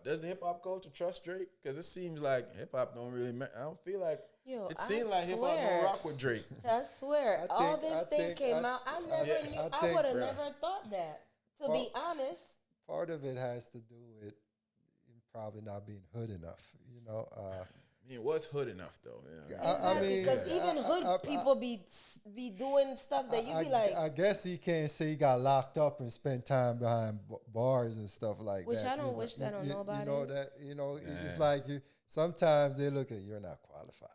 does the hip hop culture trust Drake? Because it seems like hip hop don't really. I don't feel like Yo, it I seems like hip hop don't swear. rock with Drake. I swear, all this thing came out. I never knew. I think, would have bruh. never thought that. To be honest, part of it has to do with him probably not being hood enough. You know, I mean, what's hood enough though? Yeah. exactly. Because even hood people be doing stuff that you be like. I guess he can't say he got locked up and spent time behind bars and stuff like Which that. I don't wish that I don't know about You know it. that. You know, it's like you. Sometimes they look at you're not qualified.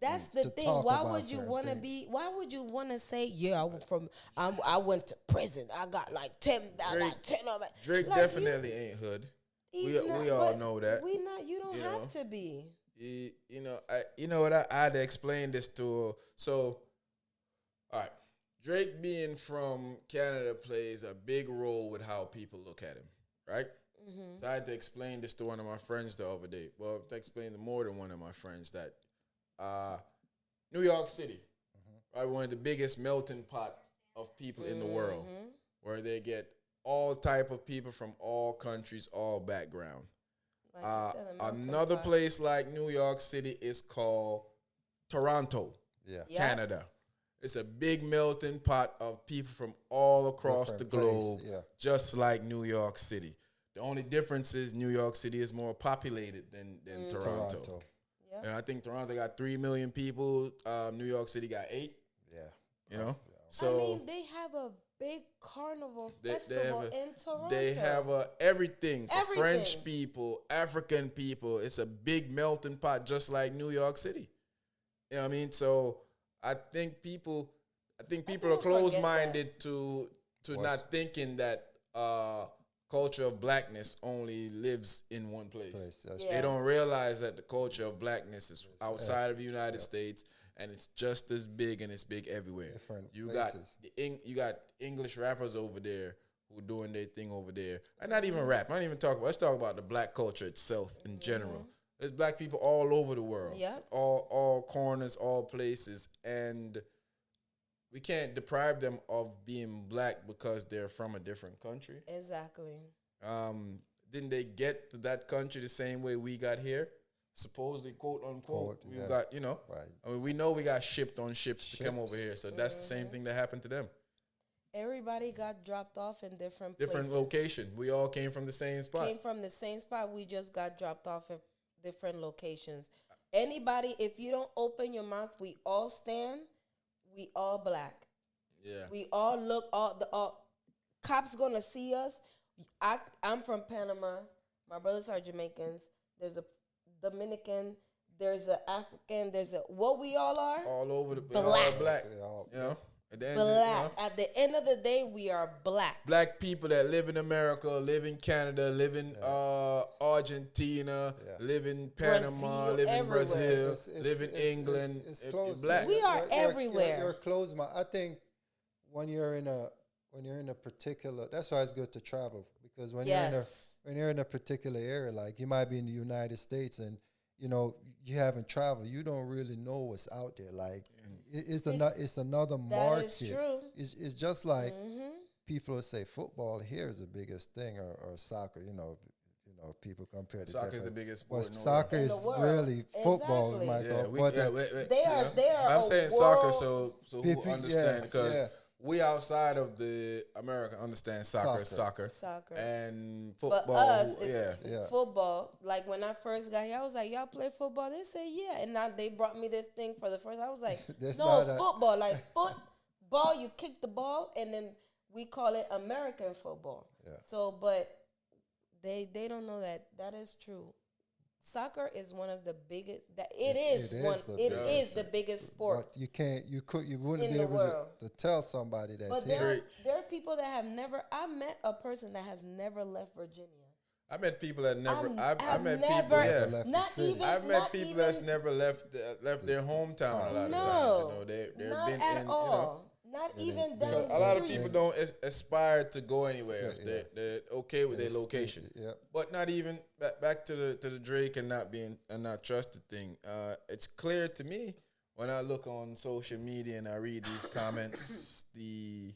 That's the thing. Why would you want to be? Why would you want to say, "Yeah, I went from. I went to prison. I got like 10. I got 10 of it." Drake Like, definitely ain't hood. We all know that. We not. You don't have know. to be. You know, you know what I had to explain this to her. So, all right, Drake being from Canada plays a big role with how people look at him, right? So I had to explain this to one of my friends the other day. Well, to explain to more than one of my friends that New York City, right, one of the biggest melting pot of people in the world, where they get all type of people from all countries, all background. Like you said, a melting Another pot. place like New York City is called Toronto, Yeah. Yeah. Canada. It's a big melting pot of people from all across Different the globe, place, yeah. just like New York City. The only difference is New York City is more populated than Toronto. Yep. And I think Toronto got 3 million people. New York City got 8. Yeah. You know, Yeah. so I mean, they have a big carnival festival in Toronto. They have everything for Everything. French people, African people. It's a big melting pot, just like New York City. You know what I mean? So I think people are people closed-minded to not thinking that culture of blackness only lives in one place. Yeah. They don't realize that the culture of blackness is outside of the United States, and it's just as big, and it's big everywhere. Different You places. got English rappers over there who doing their thing over there, and not even rap. I don't even talk about. Let's talk about the black culture itself in general. There's black people all over the world, Yep. all corners, all places, and we can't deprive them of being black because they're from a different country. Exactly. Didn't they get to that country the same way we got here? Supposedly, quote unquote. We got, Right. I mean, we know we got shipped on ships to come over here, so that's the same thing that happened to them. Everybody got dropped off in different Different places. location. We all came from the same spot. Came from the same spot. We just got dropped off at different locations. Anybody, if you don't open your mouth, we all stand. We all black. Yeah. We all look. All cops gonna see us. I'm from Panama. My brothers are Jamaicans. There's a Dominican. There's a African. There's a what we all are. All over the Black. all black. You know. At the end, Black. At the end of the day, we are black. Black people that live in America, live in Canada, live in Argentina, live in Panama, Brazil, live in everywhere. Brazil, It's- live in England. It's It- close. black. We are everywhere. You're close. I think when you're in a particular, that's why it's good to travel, because when you're in a particular area, like you might be in the United States and you haven't traveled, you don't really know what's out there. Like it's another market. That is true. It's just like people will say football here is the biggest thing, or soccer. People compare to Soccer is the biggest sport. Well, in the soccer world. is In the world. really football. Exactly. My Yeah, God. we, But yeah, They are. I'm saying soccer, world- so People- who understand, because yeah. we outside of the America understand soccer is soccer, Soccer. and football. But us, yeah, it's Yeah. football. Like when I first got here, I was like, "Y'all play football?" They say, "Yeah." And now they brought me this thing for the first. I was like, That's "No, not a- football. Like football. You kick the ball, and then we call it American football." Yeah. So, but they don't know that is true. Soccer is one of the biggest. It is the biggest sport. But you wouldn't in be the able world. to tell somebody that's But here. there are people that have never. I met a person that has never left Virginia. I met people that never. I I've met never people. Yeah, left the not city. even. I've not met people even, that's never left their hometown. A lot of No, times, they've not been at in. all. Not even down A the lot of street. people don't aspire to go anywhere else. Yeah. They're okay with their They location. yeah. But not even back to the Drake and not trusted thing. It's clear to me when I look on social media and I read these comments, the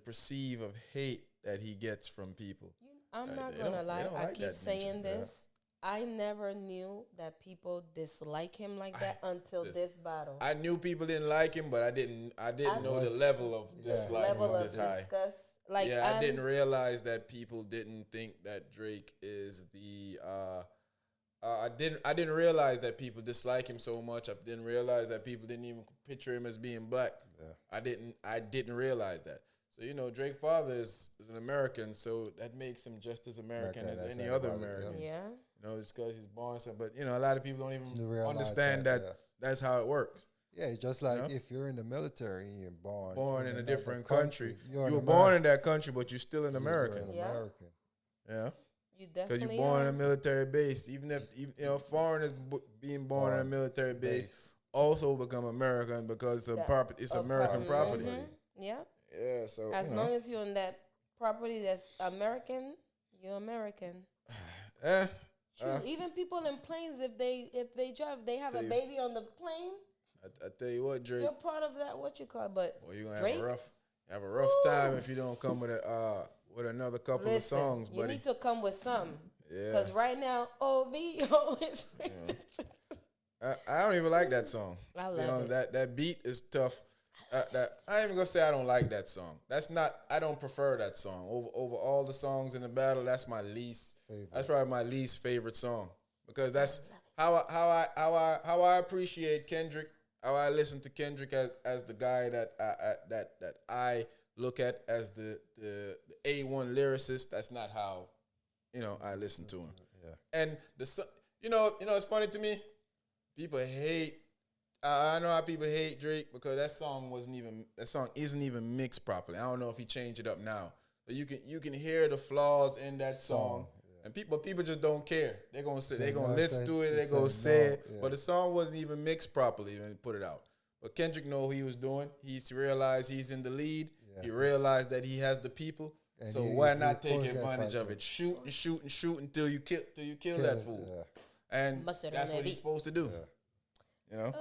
perceive of hate that he gets from people. I'm not They gonna don't. They lie. don't I like keep that saying feature. this. I never knew that people dislike him like that until This- this battle. I knew people didn't like him, but I didn't. I I didn't know the was- level of yeah, dislike level was of this high. disgust. Like Yeah, I didn't I'm, realize that people didn't think that Drake is the. I didn't realize that people dislike him so much. I didn't realize that people didn't even picture him as being black. Yeah. I didn't realize that. So Drake father is an American, so that makes him just as American American as as any other anybody, American. yeah. Just because he's born. So, but a lot of people don't To even realize understand that that's how it works. Yeah, it's just like Yeah. if you're in the military and you're Born in a another different country. you're You an were born in American. that country, but you're still an You're American. an Yeah. American. Yeah. You Because definitely you're born are. in a military base, even if foreigners being born in a military base also become American because it's American property. Yeah. Yeah, so As long as you're on that property that's American, you're American. eh, True. Even people in planes, if they drive, they have a baby on the plane. I tell you what, Drake. You're part of that. What you call? But Well, you're gonna Drake, have a rough time if you don't come with another couple of songs, you buddy. need to come with some. Yeah. Because right now, OVO is. I don't even like that song. I love it. That beat is tough. That I ain't even gonna say I don't like that song. I don't prefer that song over all the songs in the battle. That's my least. Favorite. That's probably my least favorite song because that's how I appreciate Kendrick. How I listen to Kendrick as the guy that I look at as the A1 lyricist. That's not how I listen to him. Yeah. And it's funny to me. People hate. I know how people hate Drake because that song isn't even mixed properly. I don't know if he changed it up now, but you can hear the flaws in that song. Yeah. And people just don't care. They're gonna say they're gonna no, listen to it. They're say gonna say no, it, yeah. but the song wasn't even mixed properly when he put it out. But Kendrick know what he was doing. He's realized he's in the lead. Yeah. He realized that he has the people. And So he why not take pushed that advantage of project. it? Shoot until you kill that fool. Yeah. And Bust it on that's that what he's beat. supposed to do. Yeah. You know.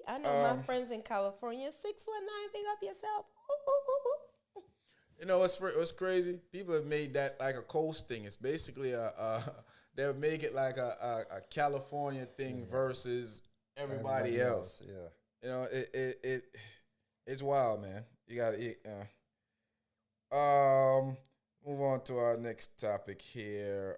I know my friends in California. 619, big up yourself. What's crazy? People have made that like a coast thing. It's basically they'll make it like a California thing versus everybody else. Yeah. It's wild, man. You got to move on to our next topic here.